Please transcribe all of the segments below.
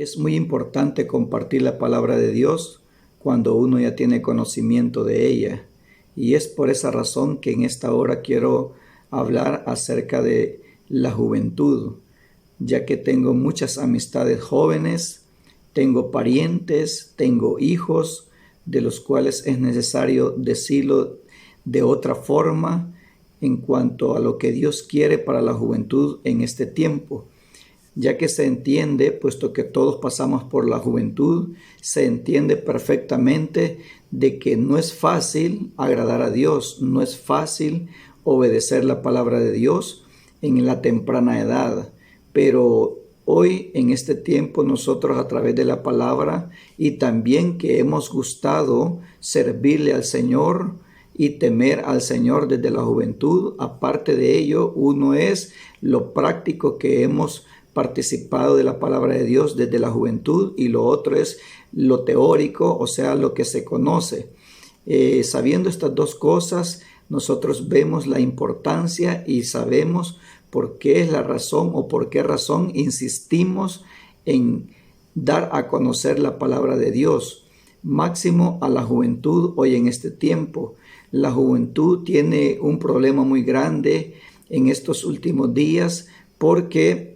Es muy importante compartir la palabra de Dios cuando uno ya tiene conocimiento de ella. Y es por esa razón que en esta hora quiero hablar acerca de la juventud, ya que tengo muchas amistades jóvenes, tengo parientes, tengo hijos, de los cuales es necesario decirlo de otra forma en cuanto a lo que Dios quiere para la juventud en este tiempo. Ya que se entiende, puesto que todos pasamos por la juventud, se entiende perfectamente de que no es fácil agradar a Dios, no es fácil obedecer la palabra de Dios en la temprana edad. Pero hoy, en este tiempo, nosotros a través de la palabra y también que hemos gustado servirle al Señor y temer al Señor desde la juventud, aparte de ello, uno es lo práctico que hemos participado de la palabra de Dios desde la juventud, y lo otro es lo teórico, o sea, lo que se conoce. Sabiendo estas dos cosas, nosotros vemos la importancia y sabemos por qué es la razón o por qué razón insistimos en dar a conocer la palabra de Dios, máximo a la juventud hoy en este tiempo. La juventud tiene un problema muy grande en estos últimos días porque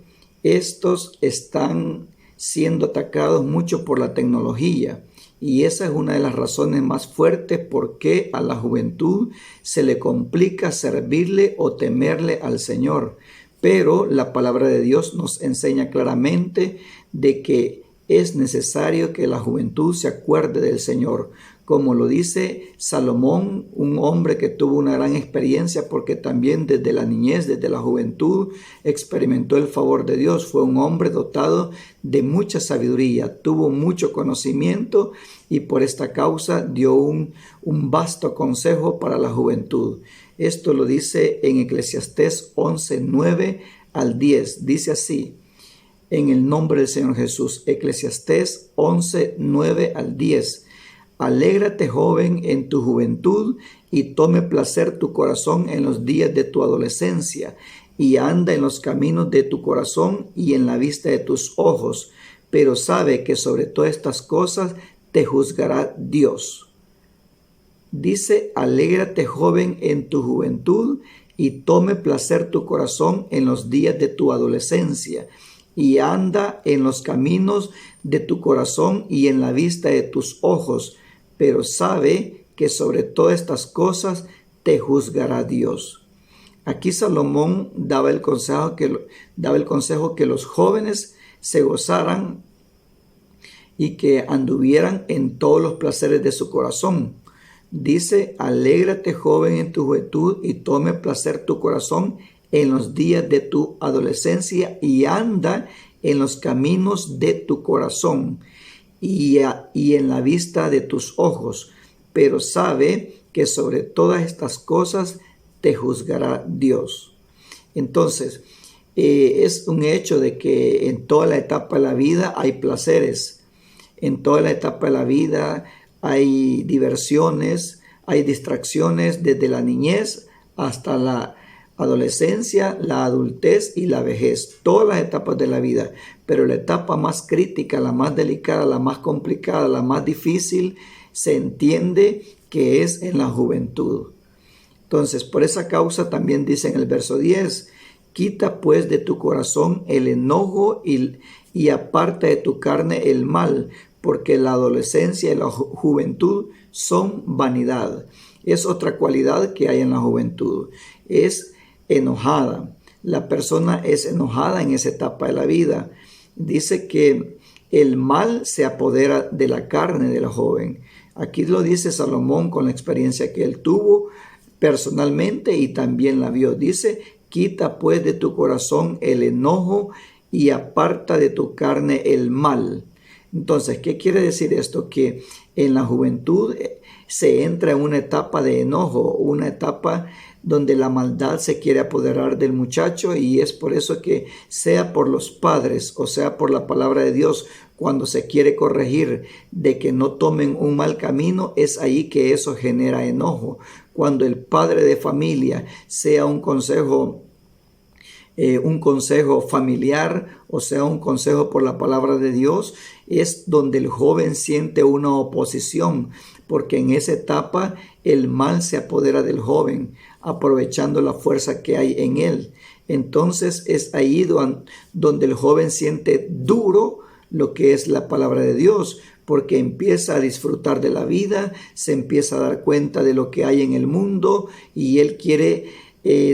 estos están siendo atacados mucho por la tecnología, y esa es una de las razones más fuertes por qué a la juventud se le complica servirle o temerle al Señor. Pero la palabra de Dios nos enseña claramente de que es necesario que la juventud se acuerde del Señor, como lo dice Salomón, un hombre que tuvo una gran experiencia porque también desde la niñez, desde la juventud, experimentó el favor de Dios. Fue un hombre dotado de mucha sabiduría, tuvo mucho conocimiento y por esta causa dio un vasto consejo para la juventud. Esto lo dice en Eclesiastés 11, 9 al 10. Dice así: en el nombre del Señor Jesús. Eclesiastés 11, 9 al 10. Alégrate, joven, en tu juventud, y tome placer tu corazón en los días de tu adolescencia, y anda en los caminos de tu corazón y en la vista de tus ojos, pero sabe que sobre todas estas cosas te juzgará Dios. Dice: alégrate, joven, en tu juventud, y tome placer tu corazón en los días de tu adolescencia, y anda en los caminos de tu corazón y en la vista de tus ojos, pero sabe que sobre todas estas cosas te juzgará Dios. Aquí Salomón daba el consejo que los jóvenes se gozaran y que anduvieran en todos los placeres de su corazón. Dice: alégrate, joven, en tu juventud, y tome placer tu corazón en los días de tu adolescencia, y anda en los caminos de tu corazón y en la vista de tus ojos, pero sabe que sobre todas estas cosas te juzgará Dios. Entonces, es un hecho de que en toda la etapa de la vida hay placeres, en toda la etapa de la vida hay diversiones, hay distracciones desde la niñez hasta la adolescencia, la adultez y la vejez, todas las etapas de la vida. Pero la etapa más crítica, la más delicada, la más complicada, la más difícil, se entiende que es en la juventud. Entonces, por esa causa también dice en el verso 10: quita pues de tu corazón el enojo y aparta de tu carne el mal, porque la adolescencia y la juventud son vanidad. Es otra cualidad que hay en la juventud, es enojada. La persona es enojada en esa etapa de la vida. Dice que el mal se apodera de la carne de la joven. Aquí lo dice Salomón con la experiencia que él tuvo personalmente y también la vio. Dice: quita pues de tu corazón el enojo y aparta de tu carne el mal. Entonces, ¿qué quiere decir esto? Que en la juventud se entra en una etapa de enojo, una etapa donde la maldad se quiere apoderar del muchacho, y es por eso que sea por los padres o sea por la palabra de Dios, cuando se quiere corregir de que no tomen un mal camino, es ahí que eso genera enojo. Cuando el padre de familia sea un consejo un consejo familiar, o sea, un consejo por la palabra de Dios, es donde el joven siente una oposición, porque en esa etapa el mal se apodera del joven, aprovechando la fuerza que hay en él. Entonces es ahí donde el joven siente duro lo que es la palabra de Dios, porque empieza a disfrutar de la vida, se empieza a dar cuenta de lo que hay en el mundo y él quiere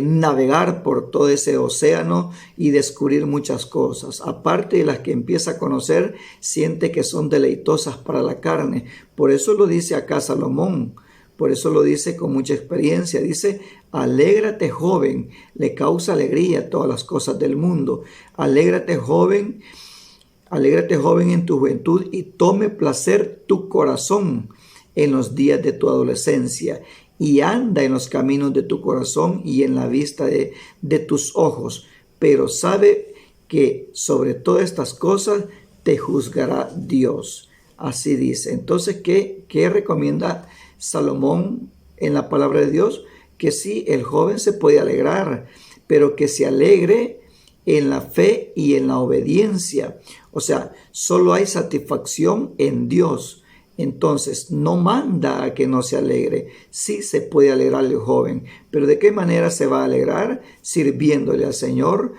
navegar por todo ese océano y descubrir muchas cosas. Aparte de las que empieza a conocer, siente que son deleitosas para la carne. Por eso lo dice acá Salomón. Por eso lo dice con mucha experiencia. Dice, alégrate joven, le causa alegría todas las cosas del mundo. Alégrate joven en tu juventud y tome placer tu corazón en los días de tu adolescencia y anda en los caminos de tu corazón y en la vista de tus ojos. Pero sabe que sobre todas estas cosas te juzgará Dios. Así dice. Entonces, ¿qué recomienda Salomón en la palabra de Dios? Que sí, el joven se puede alegrar, pero que se alegre en la fe y en la obediencia. O sea, solo hay satisfacción en Dios. Entonces, no manda a que no se alegre. Sí se puede alegrar el joven, pero ¿de qué manera se va a alegrar? Sirviéndole al Señor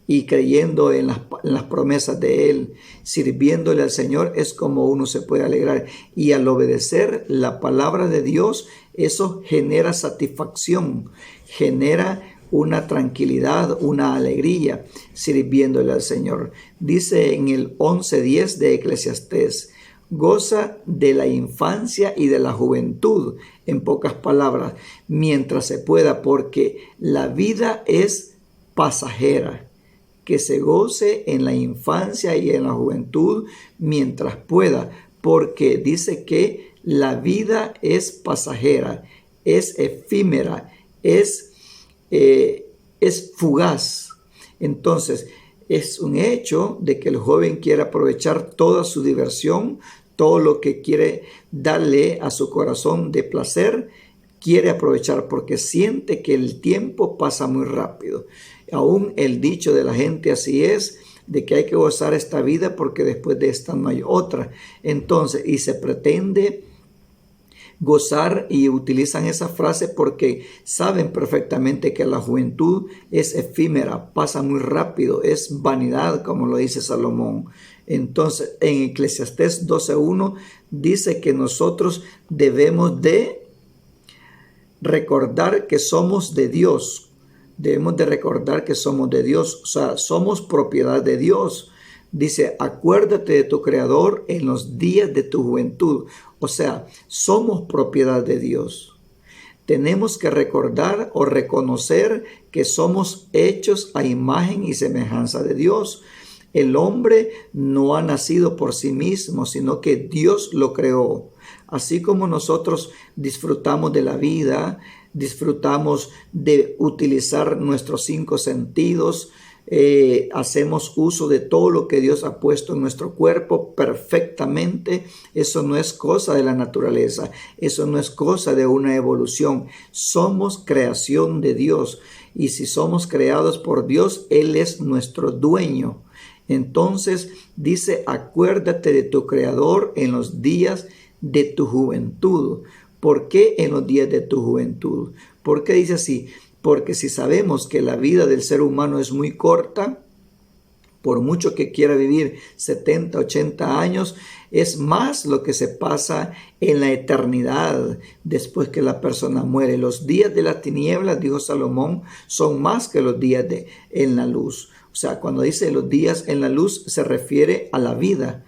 y creyendo en las promesas de Él. Sirviéndole al Señor es como uno se puede alegrar. Y al obedecer la palabra de Dios, eso genera satisfacción, genera una tranquilidad, una alegría, sirviéndole al Señor. Dice en el 11:10 de Eclesiastés, goza de la infancia y de la juventud, en pocas palabras, mientras se pueda, porque la vida es pasajera. Que se goce en la infancia y en la juventud mientras pueda, porque dice que la vida es pasajera, es efímera, es fugaz. Entonces, es un hecho de que el joven quiere aprovechar toda su diversión, todo lo que quiere darle a su corazón de placer, quiere aprovechar porque siente que el tiempo pasa muy rápido. Aún el dicho de la gente así es, de que hay que gozar esta vida porque después de esta no hay otra. Entonces, y se pretende gozar y utilizan esa frase porque saben perfectamente que la juventud es efímera, pasa muy rápido, es vanidad, como lo dice Salomón. Entonces, en Eclesiastés 12:1 dice que nosotros debemos de recordar que somos de Dios. Debemos de recordar que somos de Dios, o sea, somos propiedad de Dios. Dice, acuérdate de tu Creador en los días de tu juventud. O sea, somos propiedad de Dios. Tenemos que recordar o reconocer que somos hechos a imagen y semejanza de Dios. El hombre no ha nacido por sí mismo, sino que Dios lo creó. Así como nosotros disfrutamos de la vida, disfrutamos de utilizar nuestros 5 sentidos, hacemos uso de todo lo que Dios ha puesto en nuestro cuerpo perfectamente. Eso no es cosa de la naturaleza, eso no es cosa de una evolución. Somos creación de Dios y si somos creados por Dios, Él es nuestro dueño. Entonces dice, acuérdate de tu Creador en los días de tu juventud. ¿Por qué en los días de tu juventud? ¿Por qué dice así? Porque si sabemos que la vida del ser humano es muy corta, por mucho que quiera vivir 70, 80 años, es más lo que se pasa en la eternidad después que la persona muere. Los días de las tinieblas, dijo Salomón, son más que los días en la luz. O sea, cuando dice los días en la luz, se refiere a la vida,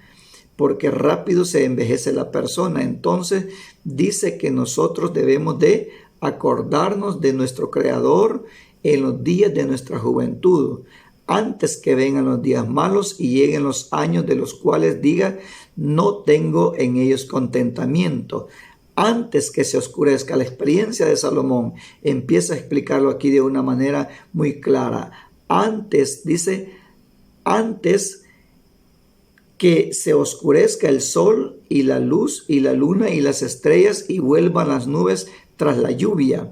porque rápido se envejece la persona. Entonces, dice que nosotros debemos de acordarnos de nuestro Creador en los días de nuestra juventud, antes que vengan los días malos y lleguen los años de los cuales diga, no tengo en ellos contentamiento. Antes que se oscurezca. La experiencia de Salomón empieza a explicarlo aquí de una manera muy clara. Antes, dice, antes que se oscurezca el sol y la luz y la luna y las estrellas y vuelvan las nubes tras la lluvia,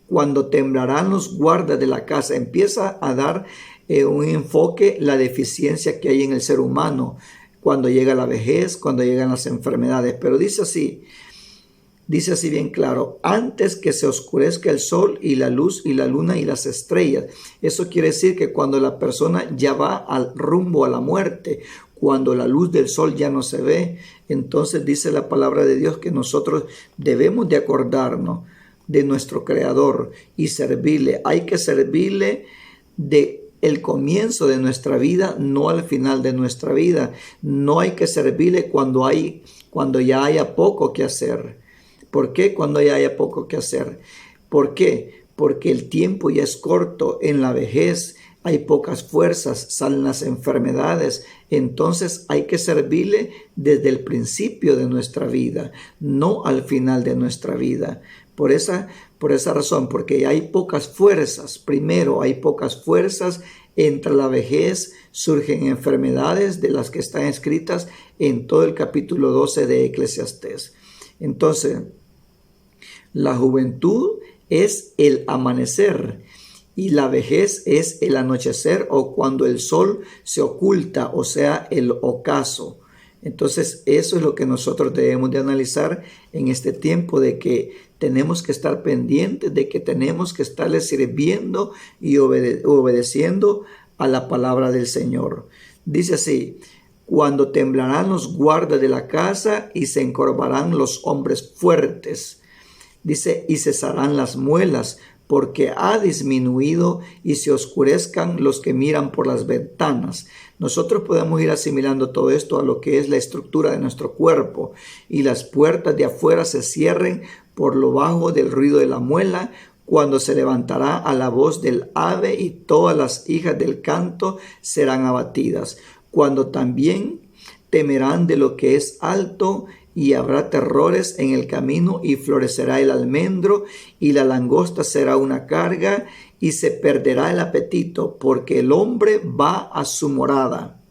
cuando temblarán los guardas de la casa. Empieza a dar un enfoque la deficiencia que hay en el ser humano cuando llega la vejez, cuando llegan las enfermedades. Pero dice así bien claro: antes que se oscurezca el sol y la luz y la luna y las estrellas. Eso quiere decir que cuando la persona ya va al rumbo a la muerte, cuando la luz del sol ya no se ve, entonces dice la palabra de Dios que nosotros debemos de acordarnos de nuestro Creador y servirle. Hay que servirle de el comienzo de nuestra vida, no al final de nuestra vida. No hay que servirle cuando ya haya poco que hacer. ¿Por qué cuando ya haya poco que hacer? ¿Por qué? Porque el tiempo ya es corto. En la vejez hay pocas fuerzas, salen las enfermedades. Entonces hay que servirle desde el principio de nuestra vida, no al final de nuestra vida. Por esa razón, porque hay pocas fuerzas. Primero, hay pocas fuerzas. Entre la vejez surgen enfermedades de las que están escritas en todo el capítulo 12 de Eclesiastés. Entonces, la juventud es el amanecer y la vejez es el anochecer, o cuando el sol se oculta, o sea, el ocaso. Entonces, eso es lo que nosotros debemos de analizar en este tiempo, de que tenemos que estar pendientes, de que tenemos que estarle sirviendo y obedeciendo a la palabra del Señor. Dice así: cuando temblarán los guardas de la casa y se encorvarán los hombres fuertes. Dice: y cesarán las muelas, porque ha disminuido, y se oscurezcan los que miran por las ventanas. Nosotros podemos ir asimilando todo esto a lo que es la estructura de nuestro cuerpo, y las puertas de afuera se cierren por lo bajo del ruido de la muela, cuando se levantará a la voz del ave, y todas las hijas del canto serán abatidas. Cuando también temerán de lo que es alto, y habrá terrores en el camino, y florecerá el almendro, y la langosta será una carga, y se perderá el apetito, porque el hombre va a su morada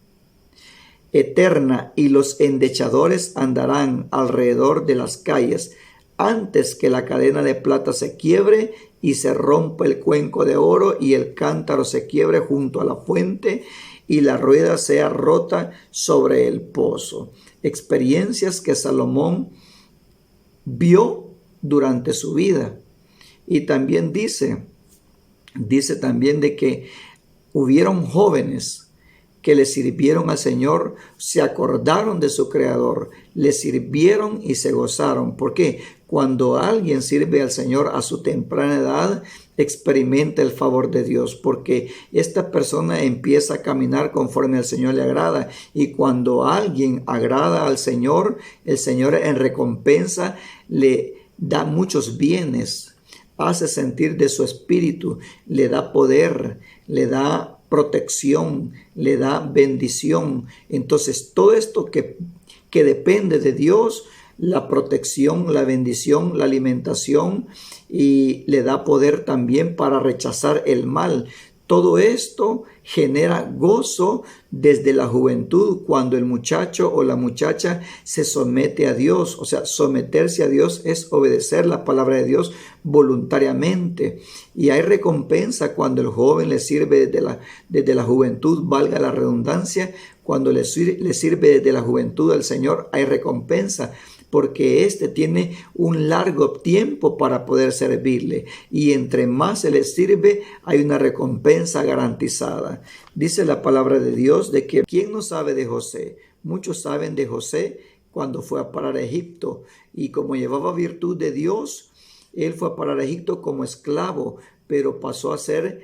eterna, y los endechadores andarán alrededor de las calles, antes que la cadena de plata se quiebre y se rompa el cuenco de oro, y el cántaro se quiebre junto a la fuente, y la rueda sea rota sobre el pozo. Experiencias que Salomón vio durante su vida. Y también dice también de que hubieron jóvenes que le sirvieron al Señor, se acordaron de su Creador, le sirvieron y se gozaron. ¿Por qué? Cuando alguien sirve al Señor a su temprana edad, experimenta el favor de Dios, porque esta persona empieza a caminar conforme al Señor le agrada. Y cuando alguien agrada al Señor, el Señor en recompensa le da muchos bienes, hace sentir de su espíritu, le da poder, le da protección, le da bendición. Entonces, todo esto que depende de Dios, la protección, la bendición, la alimentación, y le da poder también para rechazar el mal. Todo esto genera gozo desde la juventud, cuando el muchacho o la muchacha se somete a Dios. O sea, someterse a Dios es obedecer la palabra de Dios voluntariamente. Y hay recompensa cuando el joven le sirve desde la juventud, valga la redundancia. Cuando le sirve desde la juventud al Señor, hay recompensa, porque éste tiene un largo tiempo para poder servirle, y entre más se le sirve, hay una recompensa garantizada. Dice la palabra de Dios de que ¿quién no sabe de José? Muchos saben de José cuando fue a parar a Egipto, y como llevaba virtud de Dios, él fue a parar a Egipto como esclavo, pero pasó a ser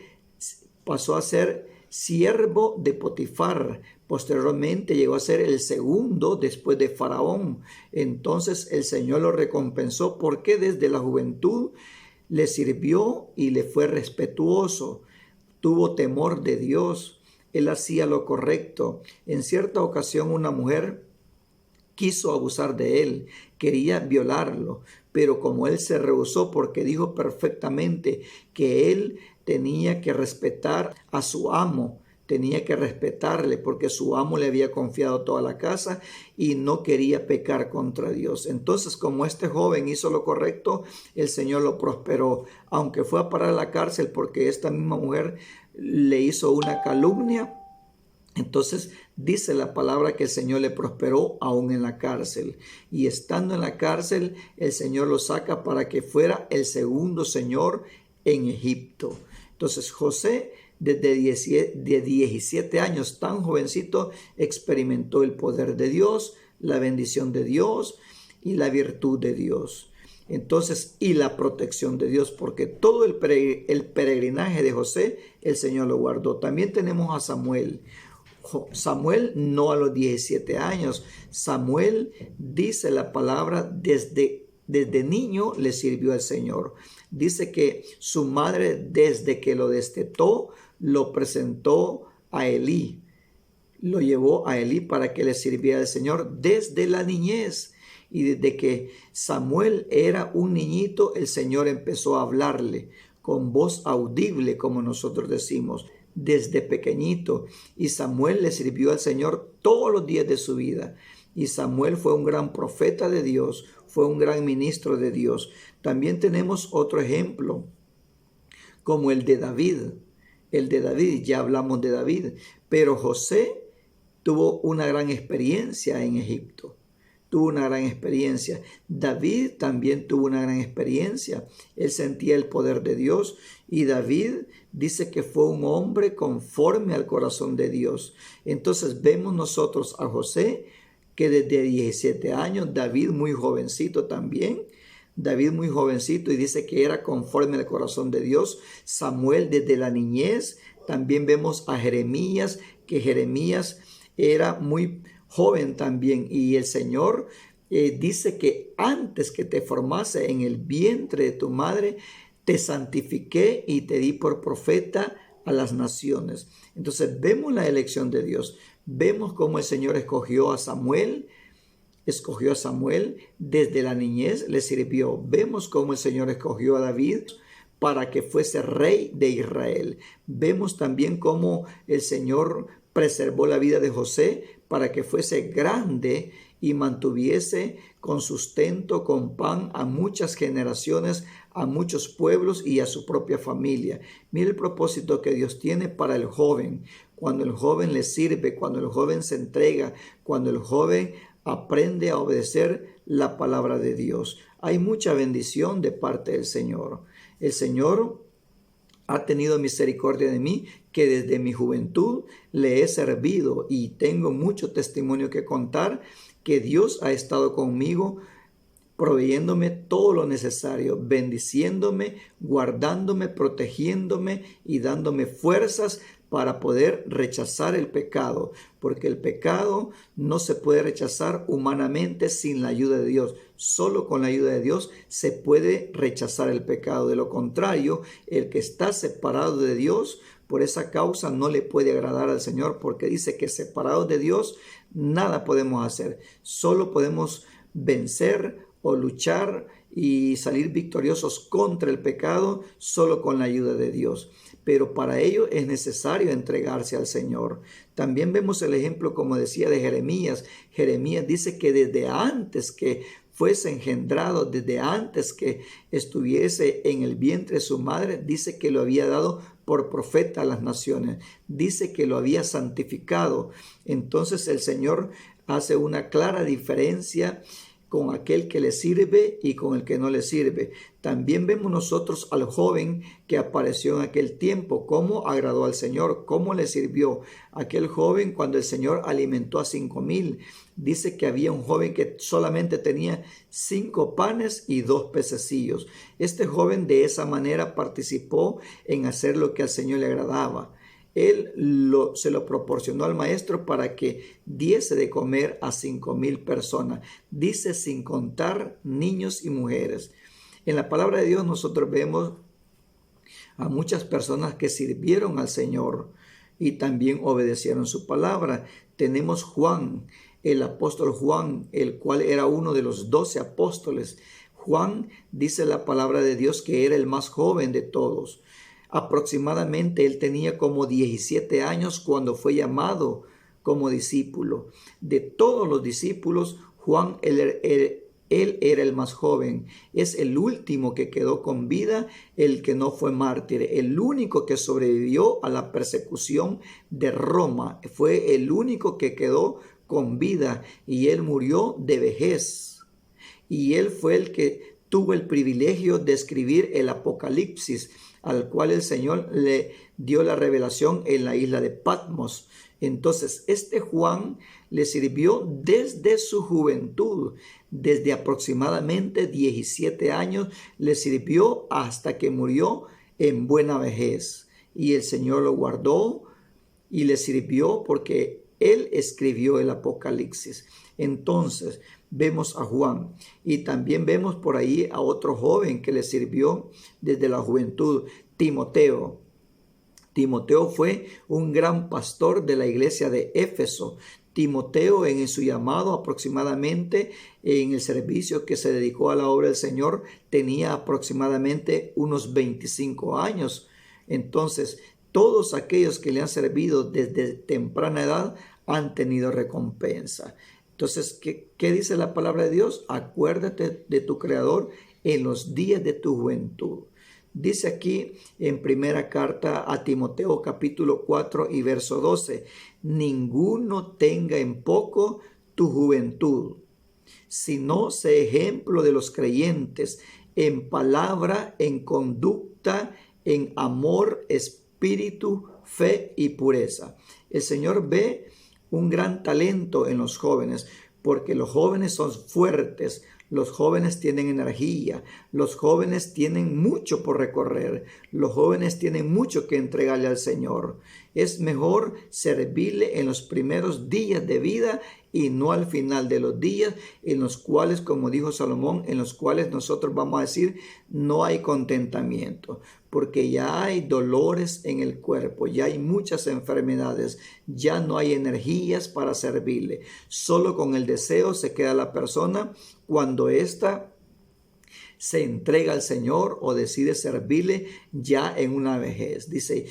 siervo de Potifar. Posteriormente llegó a ser el segundo después de Faraón. Entonces el Señor lo recompensó porque desde la juventud le sirvió y le fue respetuoso. Tuvo temor de Dios. Él hacía lo correcto. En cierta ocasión una mujer quiso abusar de él, quería violarlo, pero como él se rehusó, porque dijo perfectamente que él tenía que respetar a su amo, tenía que respetarle porque su amo le había confiado toda la casa y no quería pecar contra Dios. Entonces, como este joven hizo lo correcto, el Señor lo prosperó, aunque fue a parar a la cárcel porque esta misma mujer le hizo una calumnia. Entonces dice la palabra que el Señor le prosperó aún en la cárcel. Y estando en la cárcel, el Señor lo saca para que fuera el segundo señor en Egipto. Entonces José, desde 17 años, tan jovencito, experimentó el poder de Dios, la bendición de Dios y la virtud de Dios. Entonces, y la protección de Dios, porque todo el peregrinaje de José, el Señor lo guardó. También tenemos a Samuel. Samuel no a los 17 años. Samuel, dice la palabra, desde niño le sirvió al Señor. Dice que su madre, desde que lo destetó, lo presentó a Elí. Lo llevó a Elí para que le sirviera al Señor desde la niñez. Y desde que Samuel era un niñito, el Señor empezó a hablarle con voz audible, como nosotros decimos, desde pequeñito. Y Samuel le sirvió al Señor todos los días de su vida. Y Samuel fue un gran profeta de Dios, fue un gran ministro de Dios. También tenemos otro ejemplo, como el de David. El de David, ya hablamos de David, pero José tuvo una gran experiencia en Egipto. Tuvo una gran experiencia. David también tuvo una gran experiencia. Él sentía el poder de Dios y David dice que fue un hombre conforme al corazón de Dios. Entonces vemos nosotros a José que desde 17 años, David muy jovencito también, David muy jovencito y dice que era conforme al corazón de Dios. Samuel desde la niñez. También vemos a Jeremías, que Jeremías era muy joven también, y el Señor dice que antes que te formase en el vientre de tu madre, te santifiqué y te di por profeta a las naciones. Entonces vemos la elección de Dios, vemos cómo el Señor escogió a Samuel desde la niñez, le sirvió. Vemos cómo el Señor escogió a David para que fuese rey de Israel. Vemos también cómo el Señor preservó la vida de José para que fuese grande y mantuviese con sustento, con pan a muchas generaciones, a muchos pueblos y a su propia familia. Mire el propósito que Dios tiene para el joven. Cuando el joven le sirve, cuando el joven se entrega, cuando el joven aprende a obedecer la palabra de Dios, hay mucha bendición de parte del Señor. El Señor ha tenido misericordia de mí, que desde mi juventud le he servido y tengo mucho testimonio que contar, que Dios ha estado conmigo, proveyéndome todo lo necesario, bendiciéndome, guardándome, protegiéndome y dándome fuerzas para poder rechazar el pecado, porque el pecado no se puede rechazar humanamente sin la ayuda de Dios. Solo con la ayuda de Dios se puede rechazar el pecado. De lo contrario, el que está separado de Dios, por esa causa no le puede agradar al Señor, porque dice que separados de Dios nada podemos hacer. Solo podemos vencer o luchar y salir victoriosos contra el pecado solo con la ayuda de Dios. Pero para ello es necesario entregarse al Señor. También vemos el ejemplo, como decía, de Jeremías. Jeremías dice que desde antes que fuese engendrado, desde antes que estuviese en el vientre de su madre, dice que lo había dado por profeta a las naciones. Dice que lo había santificado. Entonces el Señor hace una clara diferencia con aquel que le sirve y con el que no le sirve. También vemos nosotros al joven que apareció en aquel tiempo, cómo agradó al Señor, cómo le sirvió. Aquel joven, cuando el Señor alimentó a 5,000, dice que había un joven que solamente tenía 5 panes y 2 pececillos. Este joven de esa manera participó en hacer lo que al Señor le agradaba. Él se lo proporcionó al maestro para que diese de comer a 5,000 personas. Dice sin contar niños y mujeres. En la palabra de Dios nosotros vemos a muchas personas que sirvieron al Señor y también obedecieron su palabra. Tenemos Juan, el apóstol Juan, el cual era uno de los 12 apóstoles. Juan, dice la palabra de Dios, que era el más joven de todos. Aproximadamente él tenía como 17 años cuando fue llamado como discípulo. De todos los discípulos, Juan Él era el más joven, es el último que quedó con vida, el que no fue mártir, el único que sobrevivió a la persecución de Roma, fue el único que quedó con vida y él murió de vejez. Y él fue el que tuvo el privilegio de escribir el Apocalipsis, al cual el Señor le dio la revelación en la isla de Patmos. Entonces, este Juan le sirvió desde su juventud, desde aproximadamente 17 años, le sirvió hasta que murió en buena vejez. Y el Señor lo guardó y le sirvió porque él escribió el Apocalipsis. Entonces, vemos a Juan y también vemos por ahí a otro joven que le sirvió desde la juventud, Timoteo. Timoteo fue un gran pastor de la iglesia de Éfeso. Timoteo en su llamado aproximadamente en el servicio que se dedicó a la obra del Señor tenía aproximadamente unos 25 años. Entonces, todos aquellos que le han servido desde temprana edad han tenido recompensa. Entonces, ¿qué dice la palabra de Dios? Acuérdate de tu Creador en los días de tu juventud. Dice aquí en primera carta a Timoteo capítulo 4 y verso 12, ninguno tenga en poco tu juventud, sino sé ejemplo de los creyentes en palabra, en conducta, en amor, espíritu, fe y pureza. El Señor ve un gran talento en los jóvenes, porque los jóvenes son fuertes, los jóvenes tienen energía, los jóvenes tienen mucho por recorrer, los jóvenes tienen mucho que entregarle al Señor. Es mejor servirle en los primeros días de vida y no al final de los días, en los cuales, como dijo Salomón, en los cuales nosotros vamos a decir, no hay contentamiento, porque ya hay dolores en el cuerpo, ya hay muchas enfermedades, ya no hay energías para servirle. Solo con el deseo se queda la persona cuando ésta se entrega al Señor o decide servirle ya en una vejez. Dice,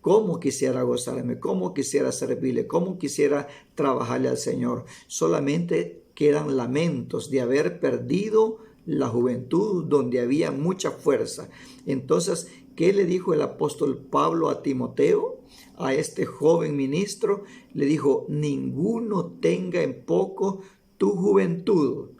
cómo quisiera gozarme, cómo quisiera servirle, cómo quisiera trabajarle al Señor. Solamente quedan lamentos de haber perdido la juventud donde había mucha fuerza. Entonces, ¿qué le dijo el apóstol Pablo a Timoteo? A este joven ministro le dijo, ninguno tenga en poco tu juventud.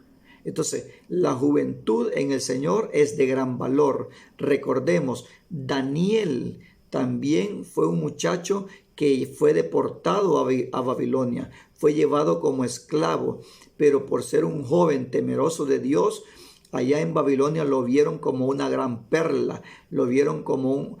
Entonces, la juventud en el Señor es de gran valor. Recordemos, Daniel también fue un muchacho que fue deportado a Babilonia, fue llevado como esclavo, pero por ser un joven temeroso de Dios, allá en Babilonia lo vieron como una gran perla, lo vieron como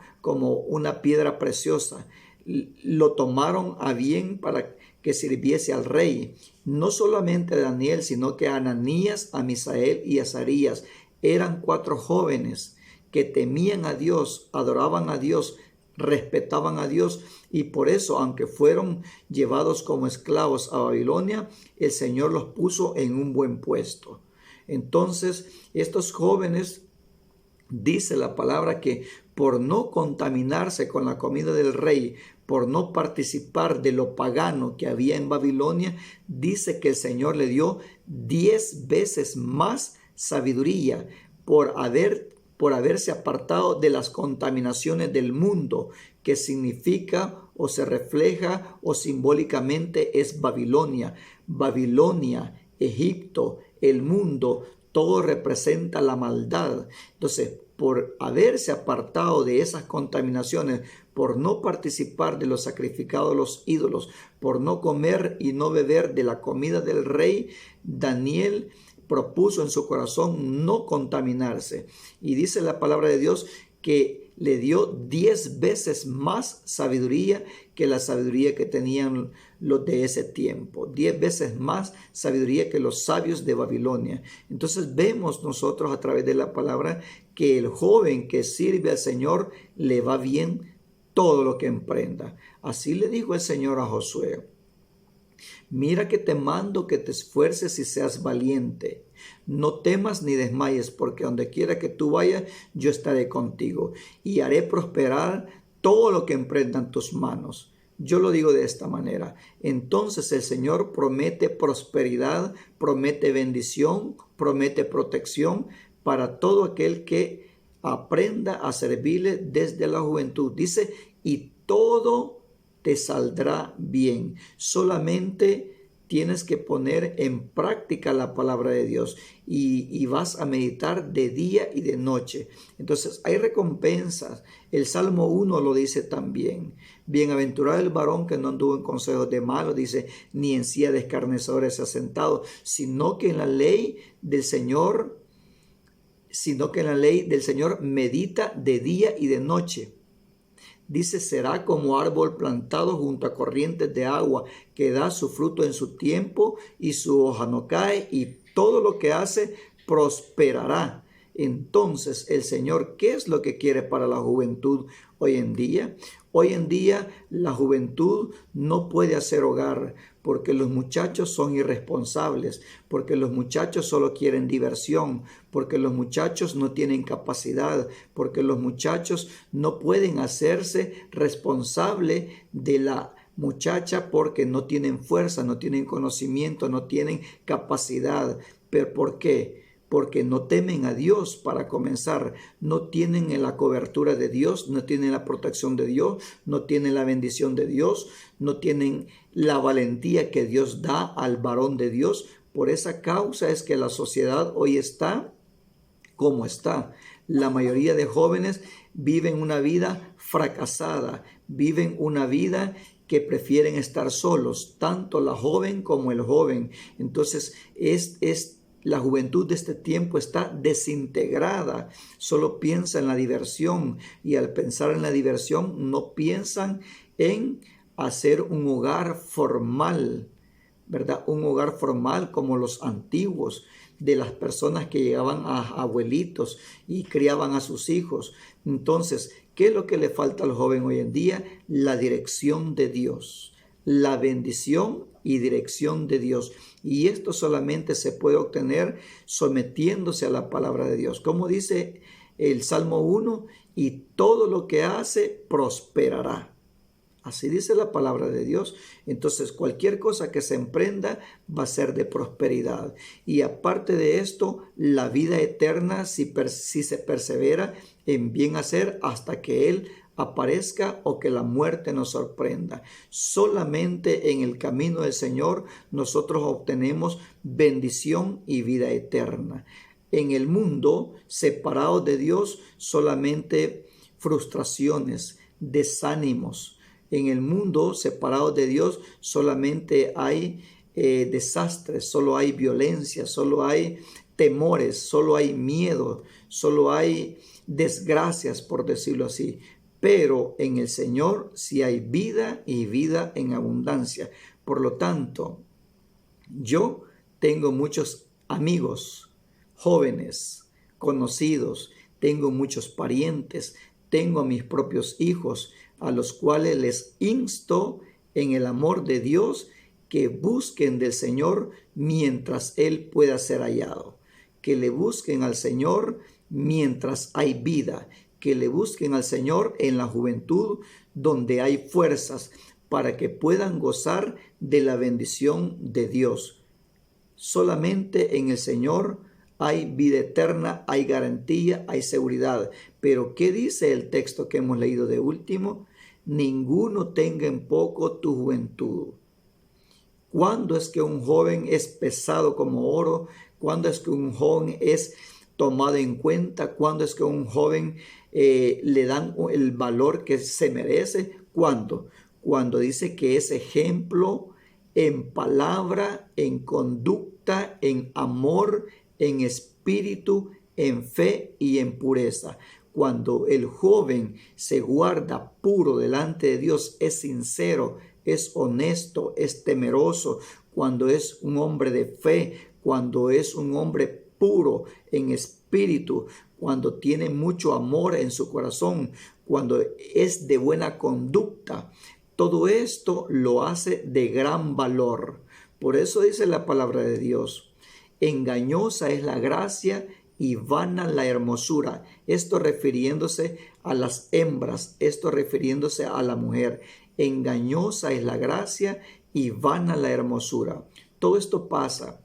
una piedra preciosa. Lo tomaron a bien para que sirviese al rey. No solamente a Daniel, sino que a Ananías, a Misael y a Azarías. Eran 4 jóvenes que temían a Dios, adoraban a Dios, respetaban a Dios, y por eso, aunque fueron llevados como esclavos a Babilonia, el Señor los puso en un buen puesto. Entonces, estos jóvenes, dice la palabra que por no contaminarse con la comida del rey, por no participar de lo pagano que había en Babilonia, dice que el Señor le dio 10 veces más sabiduría por haberse apartado de las contaminaciones del mundo, que significa o se refleja o simbólicamente es Babilonia. Babilonia, Egipto, el mundo, todo representa la maldad. Entonces, por haberse apartado de esas contaminaciones, por no participar de lo sacrificado a los ídolos, por no comer y no beber de la comida del rey, Daniel propuso en su corazón no contaminarse. Y dice la palabra de Dios que le dio 10 veces más sabiduría que la sabiduría que tenían los de ese tiempo. 10 veces más sabiduría que los sabios de Babilonia. Entonces vemos nosotros a través de la palabra que el joven que sirve al Señor le va bien todo lo que emprenda. Así le dijo el Señor a Josué. Mira que te mando que te esfuerces y seas valiente. No temas ni desmayes, porque donde quiera que tú vayas, yo estaré contigo y haré prosperar todo lo que emprendan tus manos. Yo lo digo de esta manera. Entonces el Señor promete prosperidad, promete bendición, promete protección para todo aquel que aprenda a servirle desde la juventud. Dice, y todo te saldrá bien. Solamente tienes que poner en práctica la palabra de Dios y vas a meditar de día y de noche. Entonces hay recompensas. El Salmo 1 lo dice también. Bienaventurado el varón que no anduvo en consejos de malos, dice, ni en silla de escarnecedores se ha sentado, sino que en la ley del Señor medita de día y de noche. Dice, será como árbol plantado junto a corrientes de agua, que da su fruto en su tiempo y su hoja no cae, y todo lo que hace prosperará. Entonces, el Señor, ¿qué es lo que quiere para la juventud hoy en día? Hoy en día la juventud no puede hacer hogar porque los muchachos son irresponsables, porque los muchachos solo quieren diversión, porque los muchachos no tienen capacidad, porque los muchachos no pueden hacerse responsable de la muchacha porque no tienen fuerza, no tienen conocimiento, no tienen capacidad. ¿Pero por qué? Porque no temen a Dios para comenzar, no tienen la cobertura de Dios, no tienen la protección de Dios, no tienen la bendición de Dios, no tienen la valentía que Dios da al varón de Dios. Por esa causa es que la sociedad hoy está como está. La mayoría de jóvenes viven una vida fracasada, viven una vida que prefieren estar solos, tanto la joven como el joven. Entonces la juventud de este tiempo está desintegrada, solo piensa en la diversión y al pensar en la diversión no piensan en hacer un hogar formal, ¿verdad? Un hogar formal como los antiguos, de las personas que llegaban a abuelitos y criaban a sus hijos. Entonces, ¿qué es lo que le falta al joven hoy en día? La dirección de Dios, la bendición y dirección de Dios. Y esto solamente se puede obtener sometiéndose a la palabra de Dios. Como dice el Salmo 1, y todo lo que hace prosperará. Así dice la palabra de Dios. Entonces cualquier cosa que se emprenda va a ser de prosperidad. Y aparte de esto, la vida eterna si se persevera en bien hacer hasta que Él aparezca o que la muerte nos sorprenda. Solamente en el camino del Señor nosotros obtenemos bendición y vida eterna. En el mundo, separados de Dios, solamente frustraciones, desánimos. En el mundo, separados de Dios, solamente hay desastres, solo hay violencia, solo hay temores, solo hay miedo, solo hay desgracias, por decirlo así. Pero en el Señor sí hay vida y vida en abundancia. Por lo tanto, yo tengo muchos amigos, jóvenes, conocidos, tengo muchos parientes, tengo a mis propios hijos, a los cuales les insto en el amor de Dios que busquen del Señor mientras Él pueda ser hallado, que le busquen al Señor mientras hay vida, que le busquen al Señor en la juventud donde hay fuerzas para que puedan gozar de la bendición de Dios. Solamente en el Señor hay vida eterna, hay garantía, hay seguridad. Pero ¿qué dice el texto que hemos leído de último? Ninguno tenga en poco tu juventud. ¿Cuándo es que un joven es pesado como oro? ¿Cuándo es que un joven es tomado en cuenta? ¿Cuándo es que un joven le dan el valor que se merece? ¿Cuándo? Cuando dice que es ejemplo en palabra, en conducta, en amor, en espíritu, en fe y en pureza. Cuando el joven se guarda puro delante de Dios, es sincero, es honesto, es temeroso, cuando es un hombre de fe, cuando es un hombre puro en espíritu, cuando tiene mucho amor en su corazón, cuando es de buena conducta, todo esto lo hace de gran valor. Por eso dice la palabra de Dios: engañosa es la gracia y vana la hermosura. Esto refiriéndose a las hembras, esto refiriéndose a la mujer. engañosa es la gracia y vana la hermosura. Todo esto pasa.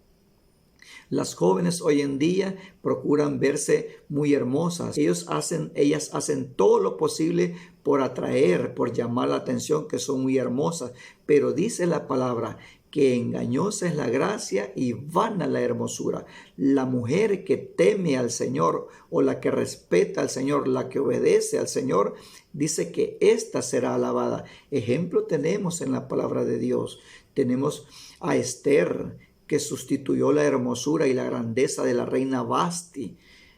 Las jóvenes hoy en día procuran verse muy hermosas. Ellas hacen todo lo posible por atraer, por llamar la atención, que son muy hermosas. Pero dice la palabra que engañosa es la gracia y vana la hermosura. La mujer que teme al Señor o la que respeta al Señor, la que obedece al Señor, dice que ésta será alabada. Ejemplo tenemos en la palabra de Dios. Tenemos a Esther, que sustituyó la hermosura y la grandeza de la reina Vasti.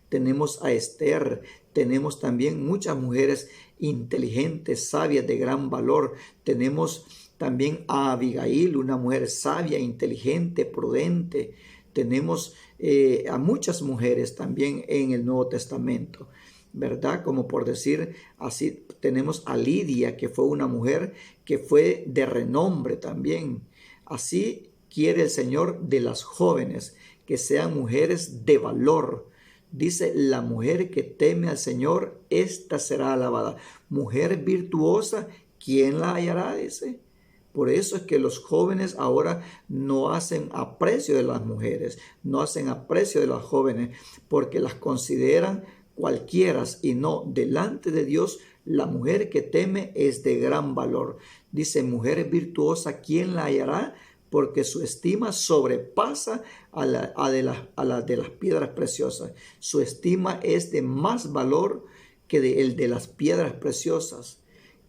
Tenemos a Esther, tenemos también muchas mujeres inteligentes, sabias, de gran valor. Tenemos también a Abigail, una mujer sabia, inteligente, prudente. Tenemos a muchas mujeres también en el Nuevo Testamento, ¿verdad? Como por decir así, tenemos a Lidia, que fue una mujer que fue de renombre también. Así quiere el Señor de las jóvenes, que sean mujeres de valor. Dice, la mujer que teme al Señor, ésta será alabada. Mujer virtuosa, ¿quién la hallará? Dice. Por eso es que los jóvenes ahora no hacen aprecio de las mujeres, no hacen aprecio de las jóvenes, porque las consideran cualquieras y no, delante de Dios, la mujer que teme es de gran valor. Dice, mujer virtuosa, ¿quién la hallará? Porque su estima sobrepasa a la de las piedras preciosas. Su estima es de más valor que el de las piedras preciosas.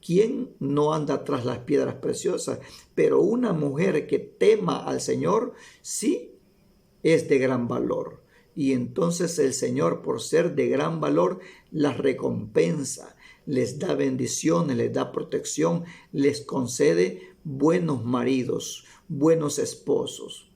¿Quién no anda tras las piedras preciosas? Pero una mujer que tema al Señor, sí, es de gran valor. Y entonces el Señor, por ser de gran valor, las recompensa, les da bendiciones, les da protección, les concede buenos maridos, buenos esposos.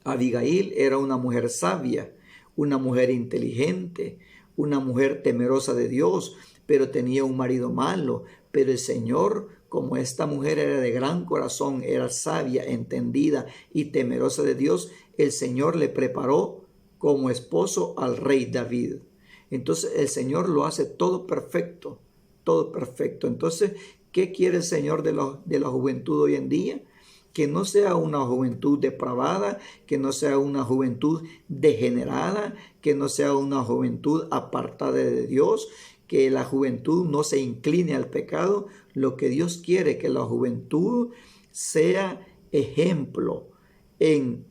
Abigail era una mujer sabia, una mujer inteligente, una mujer temerosa de Dios, pero tenía un marido malo. Pero el Señor, como esta mujer era de gran corazón, era sabia, entendida y temerosa de Dios, el Señor le preparó como esposo al rey David. Entonces el Señor lo hace todo perfecto, todo perfecto. Entonces, ¿qué quiere el Señor de la juventud hoy en día? Que no sea una juventud depravada, que no sea una juventud degenerada, que no sea una juventud apartada de Dios, que la juventud no se incline al pecado. Lo que Dios quiere, que la juventud sea ejemplo en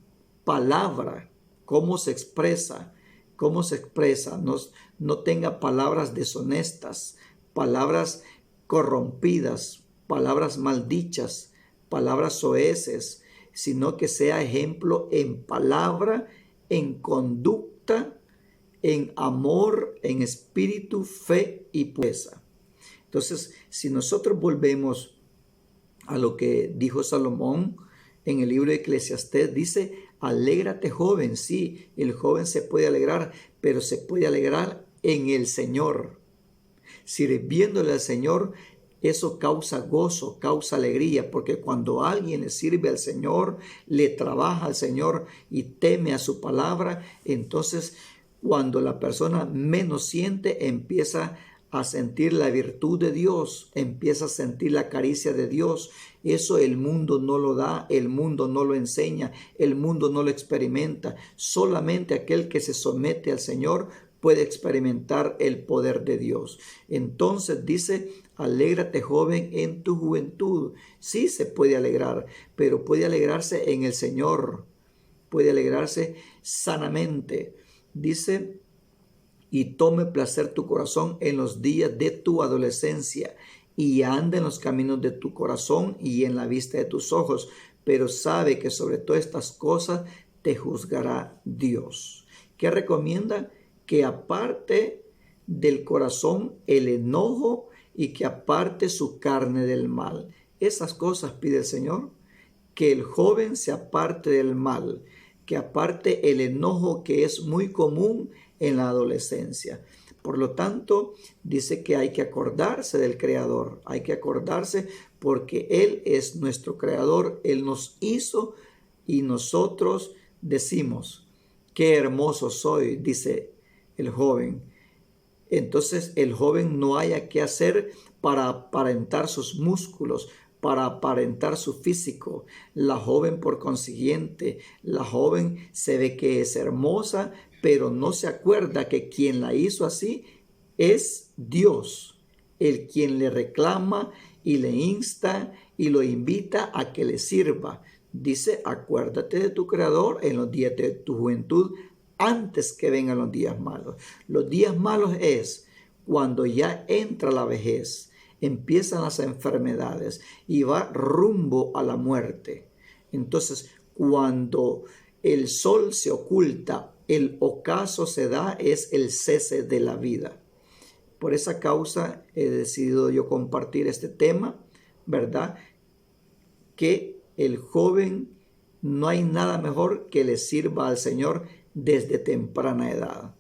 palabra, cómo se expresa, no tenga palabras deshonestas, palabras corrompidas, palabras maldichas, palabras soeces, sino que sea ejemplo en palabra, en conducta, en amor, en espíritu, fe y pureza. Entonces, si nosotros volvemos a lo que dijo Salomón en el libro de Eclesiastés, dice, alégrate joven. Sí, el joven se puede alegrar, pero se puede alegrar en el Señor. Sirviéndole al Señor, eso causa gozo, causa alegría, porque cuando alguien le sirve al Señor, le trabaja al Señor y teme a su palabra, entonces cuando la persona menos siente, empieza a sentir la virtud de Dios, empieza a sentir la caricia de Dios. Eso el mundo no lo da, el mundo no lo enseña, el mundo no lo experimenta. Solamente aquel que se somete al Señor puede experimentar el poder de Dios. Entonces dice, alégrate joven en tu juventud. Sí se puede alegrar, pero puede alegrarse en el Señor, puede alegrarse sanamente. Dice, y tome placer tu corazón en los días de tu adolescencia, y anda en los caminos de tu corazón y en la vista de tus ojos, pero sabe que sobre todas estas cosas te juzgará Dios. ¿Qué recomienda? Que aparte del corazón el enojo y que aparte su carne del mal. Esas cosas pide el Señor, que el joven se aparte del mal, que aparte el enojo que es muy común en la adolescencia. Por lo tanto, dice que hay que acordarse del Creador, hay que acordarse porque Él es nuestro Creador, Él nos hizo y nosotros decimos, qué hermoso soy, dice el joven. entonces el joven no haya qué hacer para aparentar sus músculos, para aparentar su físico. La joven, por consiguiente, la joven se ve que es hermosa, pero no se acuerda que quien la hizo así es Dios, el quien le reclama y le insta y lo invita a que le sirva. Dice, acuérdate de tu Creador en los días de tu juventud, antes que vengan los días malos. Los días malos es cuando ya entra la vejez, empiezan las enfermedades y va rumbo a la muerte. Entonces, cuando el sol se oculta, el ocaso se da, es el cese de la vida. Por esa causa he decidido yo compartir este tema, ¿verdad? Que el joven, no hay nada mejor que le sirva al Señor desde temprana edad,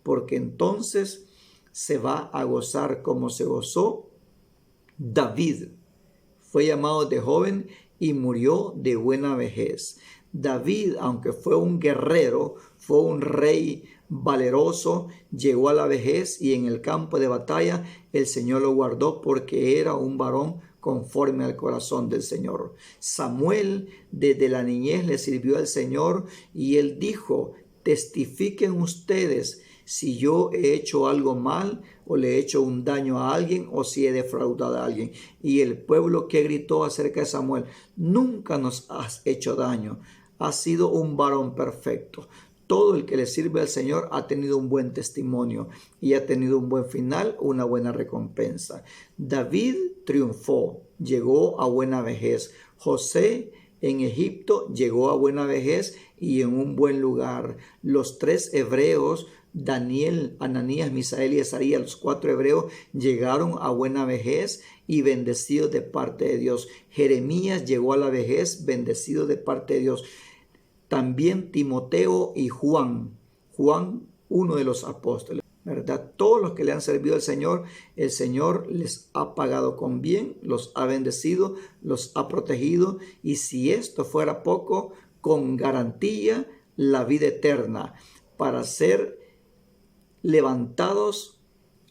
porque entonces se va a gozar como se gozó David. Fue llamado de joven y murió de buena vejez. David, aunque fue un guerrero, fue un rey valeroso, llegó a la vejez y en el campo de batalla el Señor lo guardó porque era un varón conforme al corazón del Señor. Samuel desde la niñez le sirvió al Señor y él dijo, testifiquen ustedes si yo he hecho algo mal o le he hecho un daño a alguien o si he defraudado a alguien. Y el pueblo que gritó acerca de Samuel, nunca nos has hecho daño, has sido un varón perfecto. Todo el que le sirve al Señor ha tenido un buen testimonio y ha tenido un buen final, una buena recompensa. David triunfó, llegó a buena vejez. José en Egipto llegó a buena vejez y en un buen lugar. Los 3 hebreos, Daniel, Ananías, Misael y Azarías, los 4 hebreos llegaron a buena vejez y bendecidos de parte de Dios. Jeremías llegó a la vejez bendecido de parte de Dios. También Timoteo y Juan, uno de los apóstoles, ¿verdad? Todos los que le han servido al Señor, el Señor les ha pagado con bien, los ha bendecido, los ha protegido y si esto fuera poco, con garantía la vida eterna para ser levantados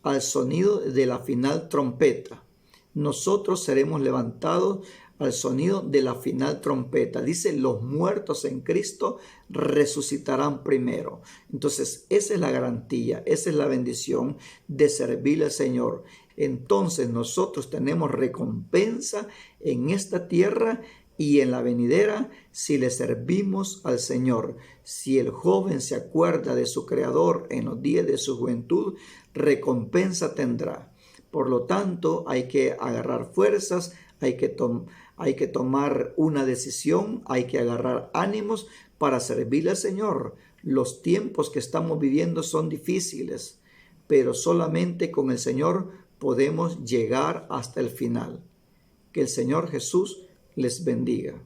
al sonido de la final trompeta. Nosotros seremos levantados al sonido de la final trompeta. Dice, los muertos en Cristo resucitarán primero. Entonces, esa es la garantía, esa es la bendición de servirle al Señor. Entonces, nosotros tenemos recompensa en esta tierra y en la venidera si le servimos al Señor. Si el joven se acuerda de su Creador en los días de su juventud, recompensa tendrá. Por lo tanto, hay que agarrar fuerzas, hay que tomar una decisión, hay que agarrar ánimos para servirle al Señor. Los tiempos que estamos viviendo son difíciles, pero solamente con el Señor podemos llegar hasta el final. Que el Señor Jesús les bendiga.